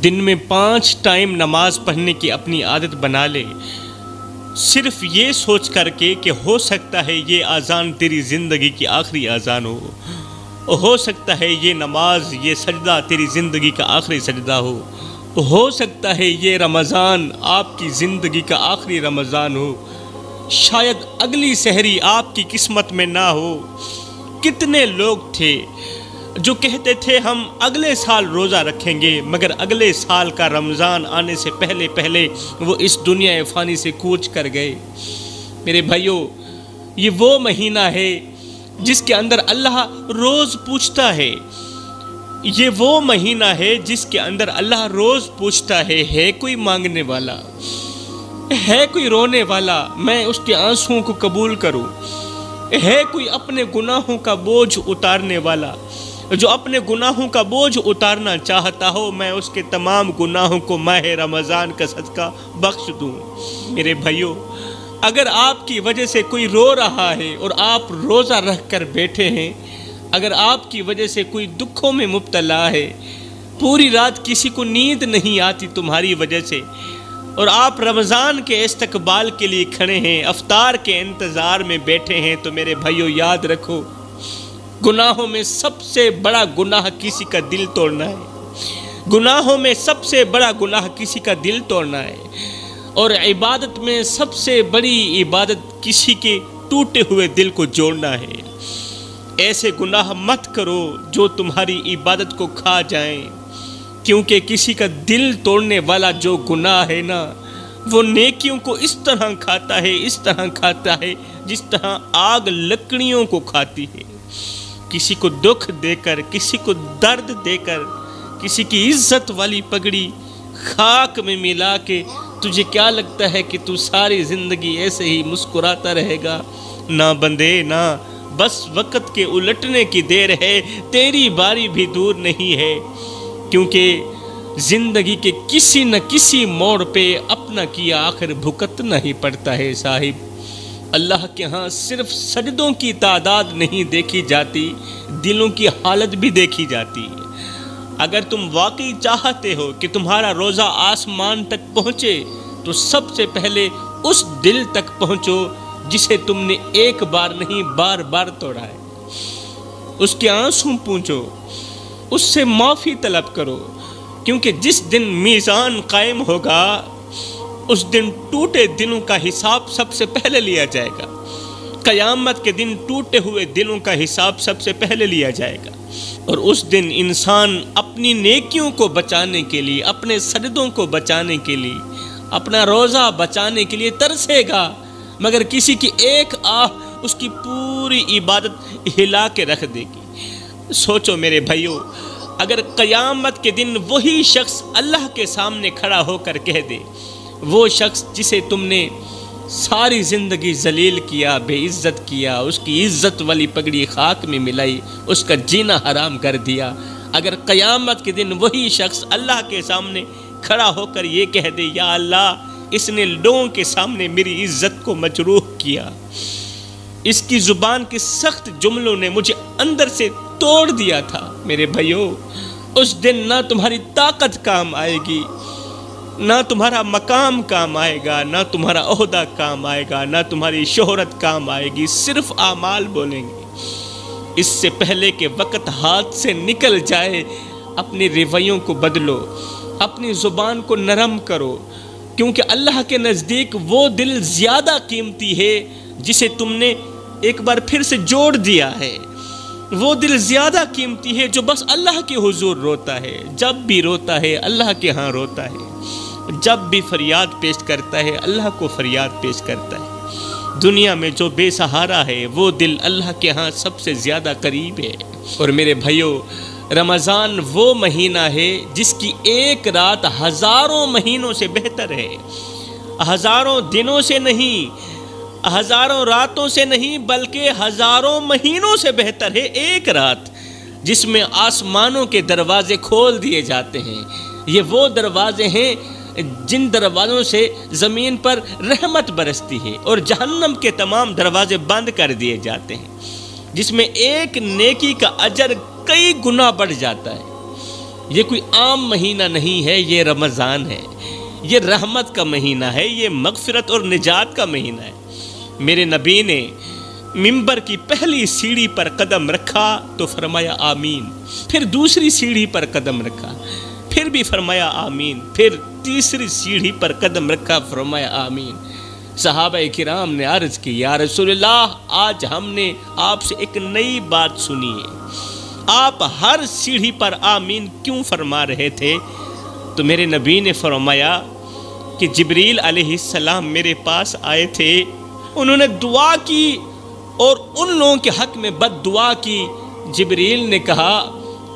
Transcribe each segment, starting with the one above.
دن میں 5 ٹائم نماز پڑھنے کی اپنی عادت بنا لے، صرف یہ سوچ کر کے کہ ہو سکتا ہے یہ اذان تیری زندگی کی آخری اذان ہو سکتا ہے یہ نماز، یہ سجدہ تیری زندگی کا آخری سجدہ ہو سکتا ہے یہ رمضان آپ کی زندگی کا آخری رمضان ہو، شاید اگلی سحری آپ کی قسمت میں نہ ہو۔ کتنے لوگ تھے جو کہتے تھے ہم اگلے سال روزہ رکھیں گے، مگر اگلے سال کا رمضان آنے سے پہلے وہ اس دنیا فانی سے کوچ کر گئے۔ میرے بھائیوں، یہ وہ مہینہ ہے جس کے اندر اللہ روز پوچھتا ہے، یہ وہ مہینہ ہے جس کے اندر اللہ روز پوچھتا ہے کوئی مانگنے والا، ہے کوئی رونے والا، میں اس کے آنسوؤں کو قبول کروں، ہے کوئی اپنے گناہوں کا بوجھ اتارنے والا، جو اپنے گناہوں کا بوجھ اتارنا چاہتا ہو، میں اس کے تمام گناہوں کو ماہ رمضان کا صدقہ بخش دوں۔ میرے بھائیوں، اگر آپ کی وجہ سے کوئی رو رہا ہے اور آپ روزہ رکھ کر بیٹھے ہیں، اگر آپ کی وجہ سے کوئی دکھوں میں مبتلا ہے، پوری رات کسی کو نیند نہیں آتی تمہاری وجہ سے، اور آپ رمضان کے استقبال کے لیے کھڑے ہیں، افطار کے انتظار میں بیٹھے ہیں، تو میرے بھائیوں یاد رکھو، گناہوں میں سب سے بڑا گناہ کسی کا دل توڑنا ہے، گناہوں میں سب سے بڑا گناہ کسی کا دل توڑنا ہے، اور عبادت میں سب سے بڑی عبادت کسی کے ٹوٹے ہوئے دل کو جوڑنا ہے۔ ایسے گناہ مت کرو جو تمہاری عبادت کو کھا جائیں، کیونکہ کسی کا دل توڑنے والا جو گناہ ہے نا، وہ نیکیوں کو اس طرح کھاتا ہے جس طرح آگ لکڑیوں کو کھاتی ہے۔ کسی کو دکھ دے کر، کسی کو درد دے کر، کسی کی عزت والی پگڑی خاک میں ملا کے تجھے کیا لگتا ہے کہ تو ساری زندگی ایسے ہی مسکراتا رہے گا؟ نہ بندے نہ، بس وقت کے الٹنے کی دیر ہے، تیری باری بھی دور نہیں ہے، کیونکہ زندگی کے کسی نہ کسی موڑ پہ اپنا کیا آخر بھگتنا ہی پڑتا ہے صاحب۔ اللہ کے ہاں صرف سجدوں کی تعداد نہیں دیکھی جاتی، دلوں کی حالت بھی دیکھی جاتی ہے۔ اگر تم واقعی چاہتے ہو کہ تمہارا روزہ آسمان تک پہنچے، تو سب سے پہلے اس دل تک پہنچو جسے تم نے ایک بار نہیں بار بار توڑا ہے، اس کے آنسو پوچھو، اس سے معافی طلب کرو، کیونکہ جس دن میزان قائم ہوگا اس دن ٹوٹے دلوں کا حساب سب سے پہلے لیا جائے گا۔ قیامت کے دن ٹوٹے ہوئے دلوں کا حساب سب سے پہلے لیا جائے گا، اور اس دن انسان اپنی نیکیوں کو بچانے کے لیے، اپنے سجدوں کو بچانے کے لیے، اپنا روزہ بچانے کے لیے ترسے گا، مگر کسی کی ایک آہ اس کی پوری عبادت ہلا کے رکھ دے گی۔ سوچو میرے بھائیوں، اگر قیامت کے دن وہی شخص اللہ کے سامنے کھڑا ہو کر کہہ دے، وہ شخص جسے تم نے ساری زندگی ذلیل کیا، بے عزت کیا، اس کی عزت والی پگڑی خاک میں ملائی، اس کا جینا حرام کر دیا، اگر قیامت کے دن وہی شخص اللہ کے سامنے کھڑا ہو کر یہ کہہ دے، یا اللہ اس نے لوگوں کے سامنے میری عزت کو مجروح کیا، اس کی زبان کے سخت جملوں نے مجھے اندر سے توڑ دیا تھا، میرے بھائیوں، اس دن نہ تمہاری طاقت کام آئے گی، نہ تمہارا مقام کام آئے گا، نہ تمہارا عہدہ کام آئے گا، نہ تمہاری شہرت کام آئے گی، صرف اعمال بولیں گے۔ اس سے پہلے کہ وقت ہاتھ سے نکل جائے، اپنے رویوں کو بدلو، اپنی زبان کو نرم کرو، کیونکہ اللہ کے نزدیک وہ دل زیادہ قیمتی ہے جسے تم نے ایک بار پھر سے جوڑ دیا ہے، وہ دل زیادہ قیمتی ہے جو بس اللہ کے حضور روتا ہے، جب بھی روتا ہے اللہ کے ہاں روتا ہے، جب بھی فریاد پیش کرتا ہے اللہ کو فریاد پیش کرتا ہے۔ دنیا میں جو بے سہارا ہے وہ دل اللہ کے ہاں سب سے زیادہ قریب ہے۔ اور میرے بھائیوں، رمضان وہ مہینہ ہے جس کی ایک رات ہزاروں مہینوں سے بہتر ہے، ہزاروں دنوں سے نہیں، ہزاروں راتوں سے نہیں، بلکہ ہزاروں مہینوں سے بہتر ہے ایک رات جس میں آسمانوں کے دروازے کھول دیے جاتے ہیں۔ یہ وہ دروازے ہیں جن دروازوں سے زمین پر رحمت برستی ہے، اور جہنم کے تمام دروازے بند کر دیے جاتے ہیں، جس میں ایک نیکی کا اجر کئی گنا بڑھ جاتا ہے۔ یہ کوئی عام مہینہ نہیں ہے، یہ رمضان ہے، یہ رحمت کا مہینہ ہے، یہ مغفرت اور نجات کا مہینہ ہے۔ میرے نبی نے منبر کی پہلی سیڑھی پر قدم رکھا تو فرمایا آمین، پھر دوسری سیڑھی پر قدم رکھا، پھر بھی فرمایا آمین، پھر تیسری سیڑھی پر قدم رکھا، فرمایا آمین۔ صحابہ کرام نے عرض کی یا رسول اللہ، آج ہم نے آپ سے ایک نئی بات سنی ہے، آپ ہر سیڑھی پر آمین کیوں فرما رہے تھے؟ تو میرے نبی نے فرمایا کہ جبریل علیہ السلام میرے پاس آئے تھے، انہوں نے دعا کی اور ان لوگوں کے حق میں بد دعا کی۔ جبریل نے کہا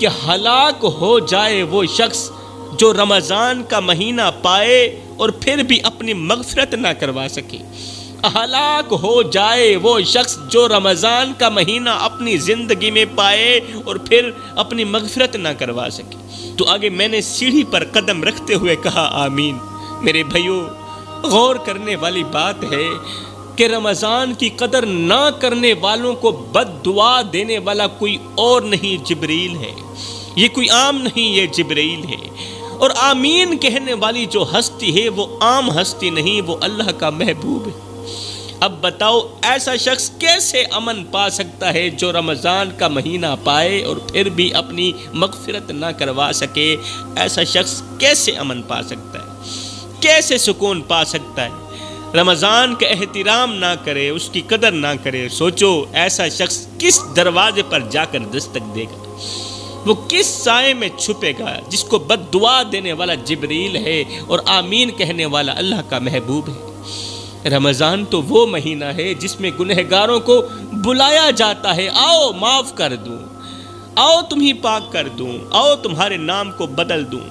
کہ ہلاک ہو جائے وہ شخص جو رمضان کا مہینہ پائے اور پھر بھی اپنی مغفرت نہ کروا سکے، ہلاک ہو جائے وہ شخص جو رمضان کا مہینہ اپنی زندگی میں پائے اور پھر اپنی مغفرت نہ کروا سکے۔ تو آگے میں نے سیڑھی پر قدم رکھتے ہوئے کہا آمین۔ میرے بھائیوں، غور کرنے والی بات ہے کہ رمضان کی قدر نہ کرنے والوں کو بد دعا دینے والا کوئی اور نہیں، جبریل ہے۔ یہ کوئی عام نہیں، یہ جبریل ہے۔ اور آمین کہنے والی جو ہستی ہے وہ عام ہستی نہیں، وہ اللہ کا محبوب ہے۔ اب بتاؤ ایسا شخص کیسے امن پا سکتا ہے جو رمضان کا مہینہ پائے اور پھر بھی اپنی مغفرت نہ کروا سکے؟ ایسا شخص کیسے امن پا سکتا ہے، کیسے سکون پا سکتا ہے؟ رمضان کا احترام نہ کرے، اس کی قدر نہ کرے۔ سوچو ایسا شخص کس دروازے پر جا کر دستک دے گا، وہ کس سائے میں چھپے گا جس کو بد دعا دینے والا جبریل ہے اور آمین کہنے والا اللہ کا محبوب ہے۔ رمضان تو وہ مہینہ ہے جس میں گنہگاروں کو بلایا جاتا ہے، آؤ معاف کر دوں، آؤ تمہیں پاک کر دوں، آؤ تمہارے نام کو بدل دوں۔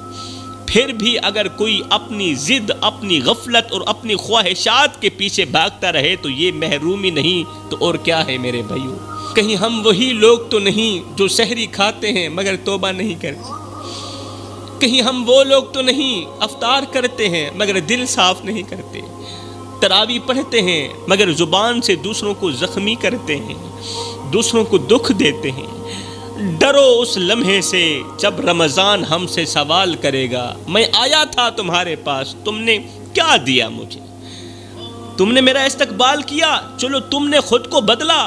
پھر بھی اگر کوئی اپنی ضد، اپنی غفلت اور اپنی خواہشات کے پیچھے بھاگتا رہے تو یہ محرومی نہیں تو اور کیا ہے میرے بھائیوں؟ کہیں ہم وہی لوگ تو نہیں جو سحری کھاتے ہیں مگر توبہ نہیں کرتے؟ کہیں ہم وہ لوگ تو نہیں افطار کرتے ہیں مگر دل صاف نہیں کرتے؟ تراویح پڑھتے ہیں مگر زبان سے دوسروں کو زخمی کرتے ہیں، دوسروں کو دکھ دیتے ہیں۔ ڈرو اس لمحے سے جب رمضان ہم سے سوال کرے گا، میں آیا تھا تمہارے پاس، تم نے کیا دیا مجھے؟ تم نے میرا استقبال کیا، چلو تم نے خود کو بدلا۔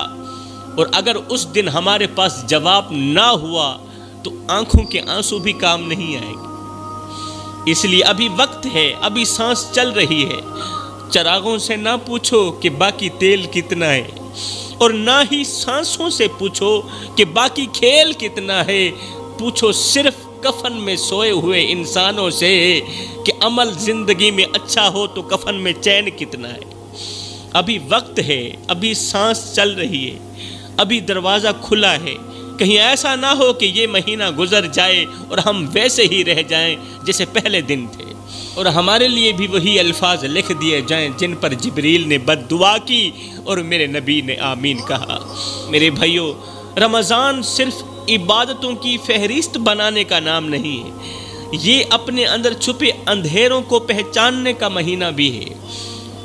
اور اگر اس دن ہمارے پاس جواب نہ ہوا تو آنکھوں کے آنسو بھی کام نہیں آئے گے۔ اس لیے ابھی وقت ہے، ابھی سانس چل رہی ہے۔ چراغوں سے نہ پوچھو کہ باقی تیل کتنا ہے، اور نہ ہی سانسوں سے پوچھو کہ باقی کھیل کتنا ہے۔ پوچھو صرف کفن میں سوئے ہوئے انسانوں سے کہ عمل زندگی میں اچھا ہو تو کفن میں چین کتنا ہے۔ ابھی وقت ہے، ابھی سانس چل رہی ہے، ابھی دروازہ کھلا ہے۔ کہیں ایسا نہ ہو کہ یہ مہینہ گزر جائے اور ہم ویسے ہی رہ جائیں جیسے پہلے دن تھے، اور ہمارے لیے بھی وہی الفاظ لکھ دیے جائیں جن پر جبریل نے بد دعا کی اور میرے نبی نے آمین کہا۔ میرے بھائیوں، رمضان صرف عبادتوں کی فہرست بنانے کا نام نہیں ہے، یہ اپنے اندر چھپے اندھیروں کو پہچاننے کا مہینہ بھی ہے۔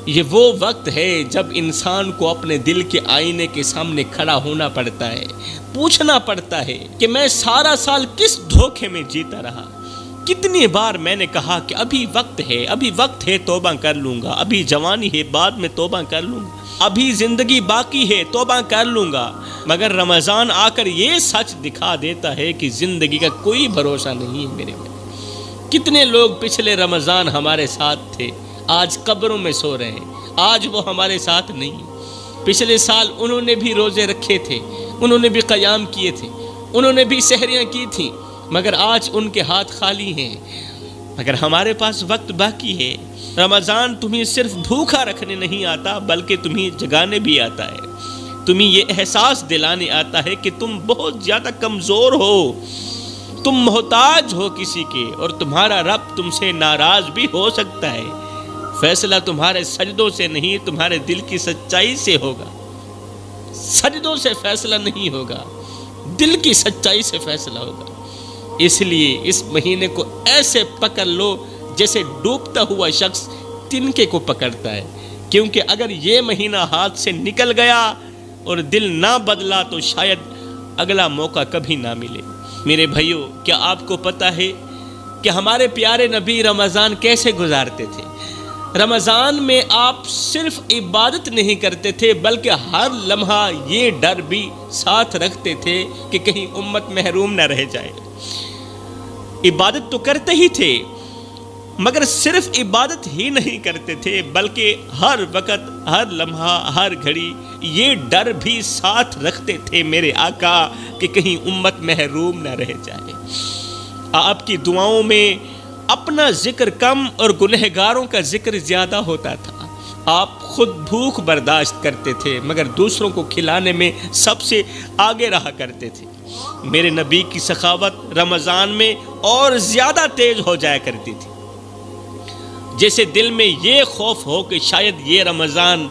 یہ وہ وقت ہے جب انسان کو اپنے دل کے آئینے کے سامنے کھڑا ہونا پڑتا ہے، پوچھنا پڑتا ہے کہ میں سارا سال کس دھوکے میں جیتا رہا۔ کتنی بار میں نے کہا کہ ابھی وقت ہے، ابھی وقت ہے، توبہ کر لوں گا، ابھی جوانی ہے، بعد میں توبہ کر لوں گا، ابھی زندگی باقی ہے، توبہ کر لوں گا۔ مگر رمضان آ کر یہ سچ دکھا دیتا ہے کہ زندگی کا کوئی بھروسہ نہیں ہے میرے بھائی۔ کتنے لوگ پچھلے رمضان ہمارے ساتھ تھے، آج قبروں میں سو رہے ہیں، آج وہ ہمارے ساتھ نہیں۔ پچھلے سال انہوں نے بھی روزے رکھے تھے، انہوں نے بھی قیام کیے تھے، انہوں نے بھی سحریاں کی تھیں، مگر آج ان کے ہاتھ خالی ہیں۔ مگر ہمارے پاس وقت باقی ہے۔ رمضان تمہیں صرف بھوکا رکھنے نہیں آتا بلکہ تمہیں جگانے بھی آتا ہے، تمہیں یہ احساس دلانے آتا ہے کہ تم بہت زیادہ کمزور ہو، تم محتاج ہو کسی کے، اور تمہارا رب تم سے ناراض بھی ہو سکتا ہے۔ فیصلہ تمہارے سجدوں سے نہیں، تمہارے دل کی سچائی سے ہوگا۔ سجدوں سے فیصلہ نہیں ہوگا، دل کی سچائی سے فیصلہ ہوگا۔ اس لیے اس مہینے کو ایسے پکڑ لو جیسے ڈوبتا ہوا شخص تنکے کو پکڑتا ہے، کیونکہ اگر یہ مہینہ ہاتھ سے نکل گیا اور دل نہ بدلا تو شاید اگلا موقع کبھی نہ ملے۔ میرے بھائیوں، کیا آپ کو پتہ ہے کہ ہمارے پیارے نبی رمضان کیسے گزارتے تھے۔ رمضان میں آپ صرف عبادت نہیں کرتے تھے بلکہ ہر لمحہ یہ ڈر بھی ساتھ رکھتے تھے کہ کہیں امت محروم نہ رہ جائے۔ عبادت تو کرتے ہی تھے مگر صرف عبادت ہی نہیں کرتے تھے بلکہ ہر وقت، ہر لمحہ، ہر گھڑی یہ ڈر بھی ساتھ رکھتے تھے میرے آقا کہ کہیں امت محروم نہ رہ جائے۔ آپ کی دعاؤں میں اپنا ذکر کم اور گنہگاروں کا ذکر زیادہ ہوتا تھا۔ آپ خود بھوک برداشت کرتے تھے مگر دوسروں کو کھلانے میں سب سے آگے رہا کرتے تھے۔ میرے نبی کی سخاوت رمضان میں اور زیادہ تیز ہو جایا کرتی تھی، جیسے دل میں یہ خوف ہو کہ شاید یہ رمضان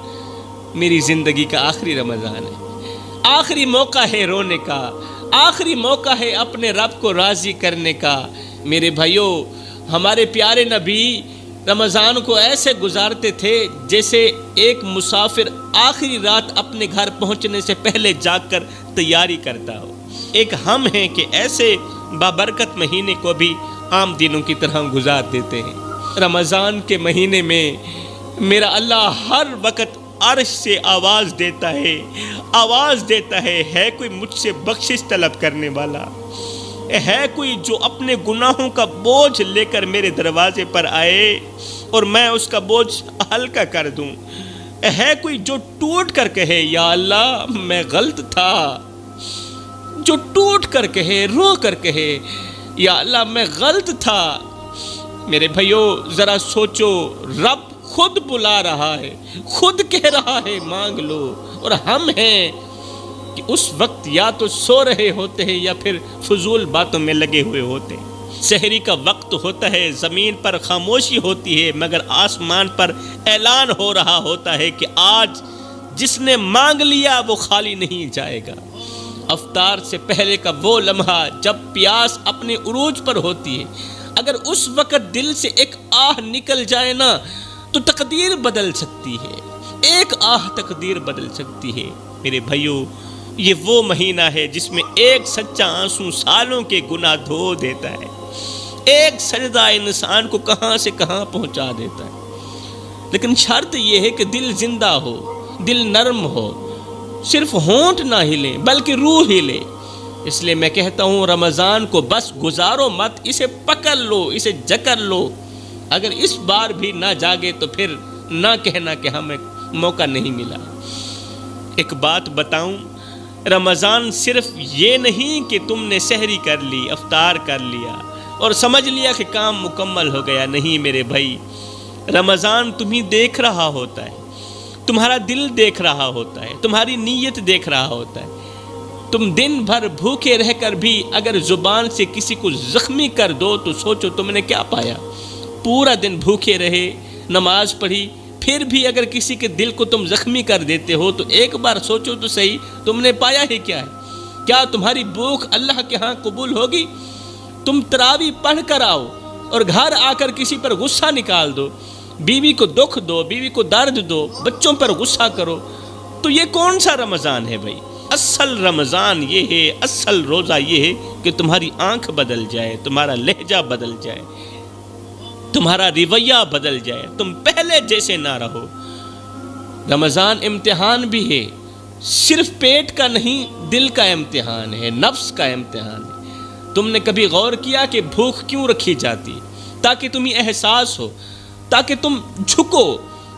میری زندگی کا آخری رمضان ہے، آخری موقع ہے رونے کا، آخری موقع ہے اپنے رب کو راضی کرنے کا۔ میرے بھائیوں، ہمارے پیارے نبی رمضان کو ایسے گزارتے تھے جیسے ایک مسافر آخری رات اپنے گھر پہنچنے سے پہلے جاگ کر تیاری کرتا ہو۔ ایک ہم ہیں کہ ایسے بابرکت مہینے کو بھی عام دنوں کی طرح گزار دیتے ہیں۔ رمضان کے مہینے میں میرا اللہ ہر وقت عرش سے آواز دیتا ہے کوئی مجھ سے بخشش طلب کرنے والا؟ ہے کوئی جو اپنے گناہوں کا بوجھ لے کر میرے دروازے پر آئے اور میں اس کا بوجھ ہلکا کر دوں؟ ہے کوئی جو ٹوٹ کر کہے یا اللہ میں غلط تھا، جو ٹوٹ کر کہے، رو کر کہے یا اللہ میں غلط تھا؟ میرے بھائیوں ذرا سوچو، رب خود بلا رہا ہے، خود کہہ رہا ہے مانگ لو، اور ہم ہیں کہ اس وقت یا تو سو رہے ہوتے ہیں یا پھر فضول باتوں میں لگے ہوئے ہوتے ہیں۔ سحری کا وقت ہوتا ہے، زمین پر خاموشی ہوتی ہے مگر آسمان پر اعلان ہو رہا ہوتا ہے کہ آج جس نے مانگ لیا وہ خالی نہیں جائے گا۔ افطار سے پہلے کا وہ لمحہ جب پیاس اپنے عروج پر ہوتی ہے، اگر اس وقت دل سے ایک آہ نکل جائے نا تو تقدیر بدل سکتی ہے، ایک آہ تقدیر بدل سکتی ہے۔ میرے بھائیوں، یہ وہ مہینہ ہے جس میں ایک سچا آنسو سالوں کے گناہ دھو دیتا ہے، ایک سجدہ انسان کو کہاں سے کہاں پہنچا دیتا ہے۔ لیکن شرط یہ ہے کہ دل زندہ ہو، دل نرم ہو، صرف ہونٹ نہ ہلے بلکہ روح ہلے۔ اس لیے میں کہتا ہوں رمضان کو بس گزارو مت، اسے پکڑ لو، اسے جکڑ لو۔ اگر اس بار بھی نہ جاگے تو پھر نہ کہنا کہ ہمیں موقع نہیں ملا۔ ایک بات بتاؤں، رمضان صرف یہ نہیں کہ تم نے سحری کر لی، افطار کر لیا اور سمجھ لیا کہ کام مکمل ہو گیا۔ نہیں میرے بھائی، رمضان تمہیں دیکھ رہا ہوتا ہے، تمہارا دل دیکھ رہا ہوتا ہے، تمہاری نیت دیکھ رہا ہوتا ہے۔ تم دن بھر بھوکے رہ کر بھی اگر زبان سے کسی کو زخمی کر دو تو سوچو تم نے کیا پایا۔ پورا دن بھوکے رہے، نماز پڑھی، پھر بھی اگر کسی کے دل کو تم زخمی کر دیتے ہو تو ایک بار سوچو تو صحیح، تم نے پایا ہی کیا ہے؟ کیا تمہاری بھوک اللہ کے ہاں قبول ہوگی؟ تم تراویح پڑھ کر آؤ اور گھر آ کر کسی پر غصہ نکال دو، بیوی کو دکھ دو، بیوی کو درد دو، بچوں پر غصہ کرو، تو یہ کون سا رمضان ہے بھائی؟ اصل رمضان یہ ہے، اصل روزہ یہ ہے کہ تمہاری آنکھ بدل جائے، تمہارا لہجہ بدل جائے، تمہارا رویہ بدل جائے، تم پہلے جیسے نہ رہو۔ رمضان امتحان بھی ہے، صرف پیٹ کا نہیں، دل کا امتحان ہے، نفس کا امتحان ہے۔ تم نے کبھی غور کیا کہ بھوک کیوں رکھی جاتی؟ تاکہ تمہیں احساس ہو، تاکہ تم جھکو،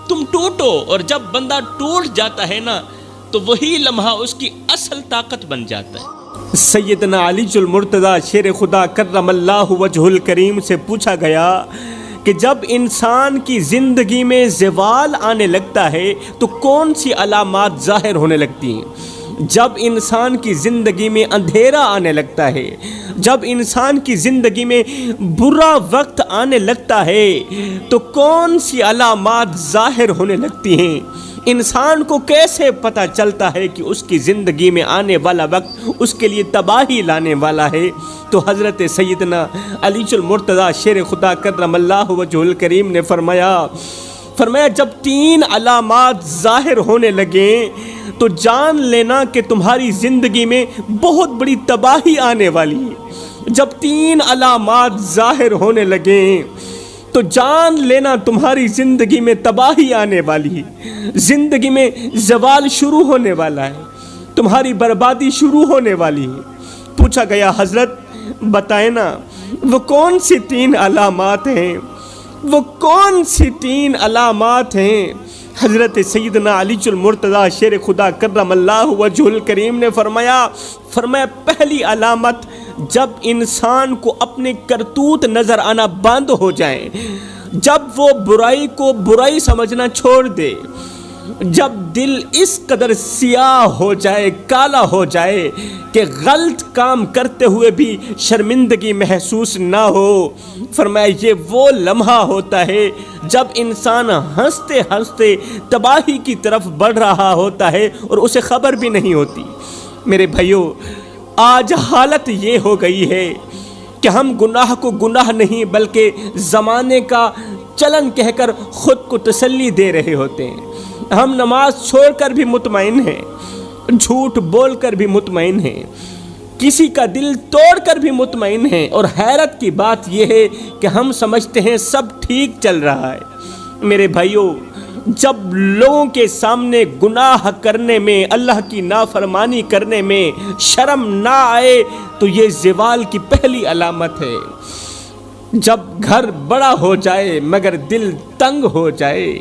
تم ٹوٹو، اور جب بندہ ٹوٹ جاتا ہے نا تو وہی لمحہ اس کی اصل طاقت بن جاتا ہے۔ سیدنا علی المرتضیٰ شیر خدا کرم اللہ وجہ الکریم سے پوچھا گیا کہ جب انسان کی زندگی میں زوال آنے لگتا ہے تو کون سی علامات ظاہر ہونے لگتی ہیں؟ جب انسان کی زندگی میں اندھیرا آنے لگتا ہے، جب انسان کی زندگی میں برا وقت آنے لگتا ہے تو کون سی علامات ظاہر ہونے لگتی ہیں؟ انسان کو کیسے پتہ چلتا ہے کہ اس کی زندگی میں آنے والا وقت اس کے لیے تباہی لانے والا ہے؟ تو حضرت سیدنا علی المرتضیٰ شیر خدا کرم اللہ وجہ الکریم نے فرمایا جب 3 علامات ظاہر ہونے لگیں تو جان لینا کہ تمہاری زندگی میں بہت بڑی تباہی آنے والی ہے۔ جب 3 علامات ظاہر ہونے لگیں تو جان لینا تمہاری زندگی میں تباہی آنے والی ہے، زندگی میں زوال شروع ہونے والا ہے، تمہاری بربادی شروع ہونے والی ہے۔ پوچھا گیا حضرت بتائیں نا وہ کون سی 3 علامات ہیں، وہ کون سی 3 علامات ہیں؟ حضرت سیدنا علی المرتضیٰ شیر خدا کرم اللہ وجہ الکریم نے فرمایا پہلی علامت جب انسان کو اپنے کرتوت نظر آنا بند ہو جائیں، جب وہ برائی کو برائی سمجھنا چھوڑ دے، جب دل اس قدر سیاہ ہو جائے، کالا ہو جائے کہ غلط کام کرتے ہوئے بھی شرمندگی محسوس نہ ہو۔ فرمایا یہ وہ لمحہ ہوتا ہے جب انسان ہنستے ہنستے تباہی کی طرف بڑھ رہا ہوتا ہے اور اسے خبر بھی نہیں ہوتی۔ میرے بھائیو، آج حالت یہ ہو گئی ہے کہ ہم گناہ کو گناہ نہیں بلکہ زمانے کا چلن کہہ کر خود کو تسلی دے رہے ہوتے ہیں۔ ہم نماز چھوڑ کر بھی مطمئن ہیں، جھوٹ بول کر بھی مطمئن ہیں، کسی کا دل توڑ کر بھی مطمئن ہیں، اور حیرت کی بات یہ ہے کہ ہم سمجھتے ہیں سب ٹھیک چل رہا ہے۔ میرے بھائیوں، جب لوگوں کے سامنے گناہ کرنے میں، اللہ کی نافرمانی کرنے میں شرم نہ آئے تو یہ زوال کی پہلی علامت ہے۔ جب گھر بڑا ہو جائے مگر دل تنگ ہو جائے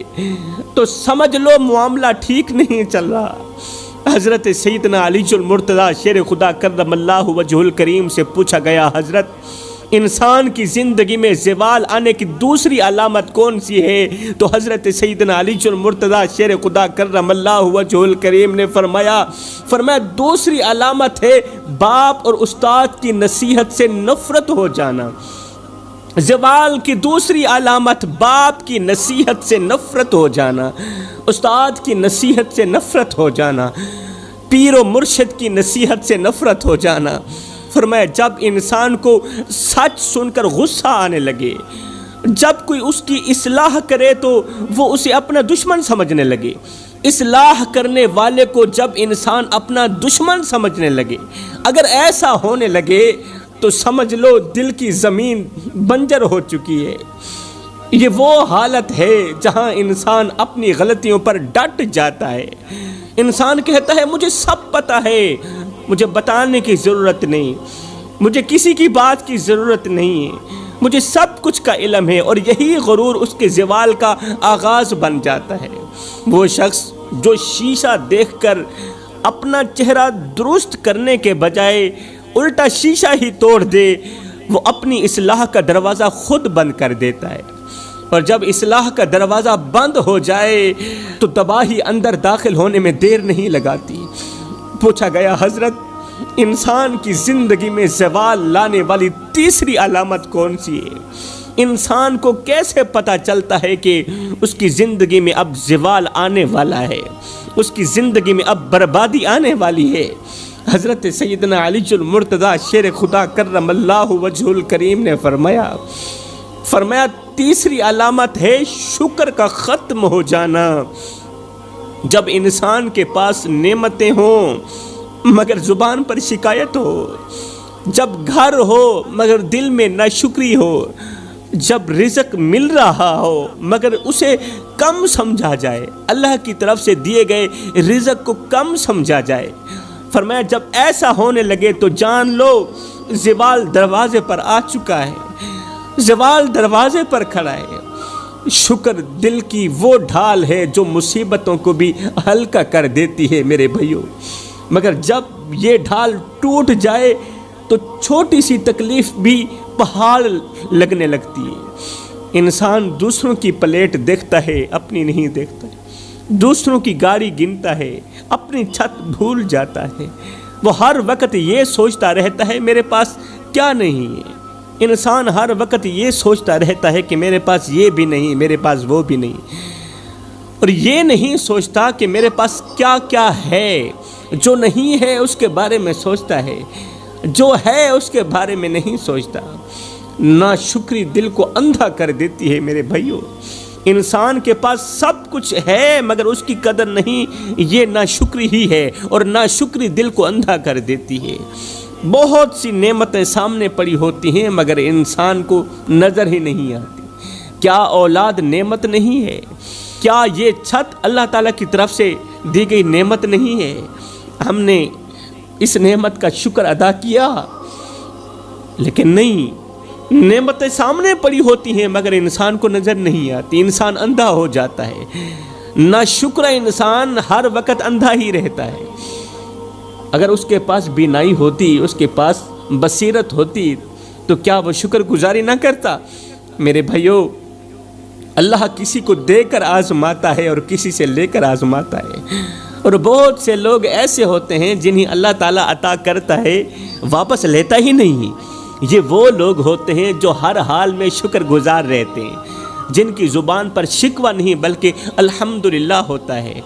تو سمجھ لو معاملہ ٹھیک نہیں چل رہا۔ حضرت سیدنا علی المرتضیٰ شیر خدا کرم اللہ وجہ الکریم سے پوچھا گیا حضرت انسان کی زندگی میں زوال آنے کی دوسری علامت کون سی ہے؟ تو حضرت سیدنا علی المرتضیٰ شیر خدا کرم اللہ وجہ الکریم نے فرمایا دوسری علامت ہے باپ اور استاد کی نصیحت سے نفرت ہو جانا۔ زوال کی دوسری علامت باپ کی نصیحت سے نفرت ہو جانا، استاد کی نصیحت سے نفرت ہو جانا، پیر و مرشد کی نصیحت سے نفرت ہو جانا۔ فرمایا جب انسان کو سچ سن کر غصہ آنے لگے، جب کوئی اس کی اصلاح کرے تو وہ اسے اپنا دشمن سمجھنے لگے، اصلاح کرنے والے کو جب انسان اپنا دشمن سمجھنے لگے، اگر ایسا ہونے لگے تو سمجھ لو دل کی زمین بنجر ہو چکی ہے۔ یہ وہ حالت ہے جہاں انسان اپنی غلطیوں پر ڈٹ جاتا ہے۔ انسان کہتا ہے مجھے سب پتہ ہے، مجھے بتانے کی ضرورت نہیں، مجھے کسی کی بات کی ضرورت نہیں ہے، مجھے سب کچھ کا علم ہے، اور یہی غرور اس کے زوال کا آغاز بن جاتا ہے۔ وہ شخص جو شیشہ دیکھ کر اپنا چہرہ درست کرنے کے بجائے الٹا شیشہ ہی توڑ دے، وہ اپنی اصلاح کا دروازہ خود بند کر دیتا ہے، اور جب اصلاح کا دروازہ بند ہو جائے تو تباہی اندر داخل ہونے میں دیر نہیں لگاتی۔ پوچھا گیا حضرت انسان کی زندگی میں زوال لانے والی تیسری علامت کون سی ہے؟ انسان کو کیسے پتہ چلتا ہے کہ اس کی زندگی میں اب زوال آنے والا ہے، اس کی زندگی میں اب بربادی آنے والی ہے؟ حضرت سیدنا علی المرتضیٰ شیر خدا کرم اللہ وجہ الکریم نے فرمایا تیسری علامت ہے شکر کا ختم ہو جانا۔ جب انسان کے پاس نعمتیں ہوں مگر زبان پر شکایت ہو، جب گھر ہو مگر دل میں ناشکری ہو، جب رزق مل رہا ہو مگر اسے کم سمجھا جائے، اللہ کی طرف سے دیے گئے رزق کو کم سمجھا جائے، فرمایا جب ایسا ہونے لگے تو جان لو زوال دروازے پر آ چکا ہے، زوال دروازے پر کھڑا ہے۔ شکر دل کی وہ ڈھال ہے جو مصیبتوں کو بھی ہلکا کر دیتی ہے میرے بھائیوں، مگر جب یہ ڈھال ٹوٹ جائے تو چھوٹی سی تکلیف بھی پہاڑ لگنے لگتی ہے۔ انسان دوسروں کی پلیٹ دیکھتا ہے، اپنی نہیں دیکھتا ہے، دوسروں کی گاڑی گنتا ہے، اپنی چھت بھول جاتا ہے، وہ ہر وقت یہ سوچتا رہتا ہے میرے پاس کیا نہیں ہے۔ انسان ہر وقت یہ سوچتا رہتا ہے کہ میرے پاس یہ بھی نہیں، میرے پاس وہ بھی نہیں، اور یہ نہیں سوچتا کہ میرے پاس کیا کیا ہے۔ جو نہیں ہے اس کے بارے میں سوچتا ہے، جو ہے اس کے بارے میں نہیں سوچتا۔ ناشکری دل کو اندھا کر دیتی ہے میرے بھائیوں۔ انسان کے پاس سب کچھ ہے مگر اس کی قدر نہیں، یہ ناشکری ہی ہے، اور ناشکری دل کو اندھا کر دیتی ہے۔ بہت سی نعمتیں سامنے پڑی ہوتی ہیں مگر انسان کو نظر ہی نہیں آتی۔ کیا اولاد نعمت نہیں ہے؟ کیا یہ چھت اللہ تعالیٰ کی طرف سے دی گئی نعمت نہیں ہے؟ ہم نے اس نعمت کا شکر ادا کیا، لیکن نہیں، نعمتیں سامنے پڑی ہوتی ہیں مگر انسان کو نظر نہیں آتی، انسان اندھا ہو جاتا ہے۔ نا شکر انسان ہر وقت اندھا ہی رہتا ہے۔ اگر اس کے پاس بینائی ہوتی، اس کے پاس بصیرت ہوتی تو کیا وہ شکر گزاری نہ کرتا؟ میرے بھائیو، اللہ کسی کو دے کر آزماتا ہے اور کسی سے لے کر آزماتا ہے، اور بہت سے لوگ ایسے ہوتے ہیں جنہیں اللہ تعالیٰ عطا کرتا ہے واپس لیتا ہی نہیں۔ یہ وہ لوگ ہوتے ہیں جو ہر حال میں شکر گزار رہتے ہیں، جن کی زبان پر شکوہ نہیں بلکہ الحمدللہ ہوتا ہے۔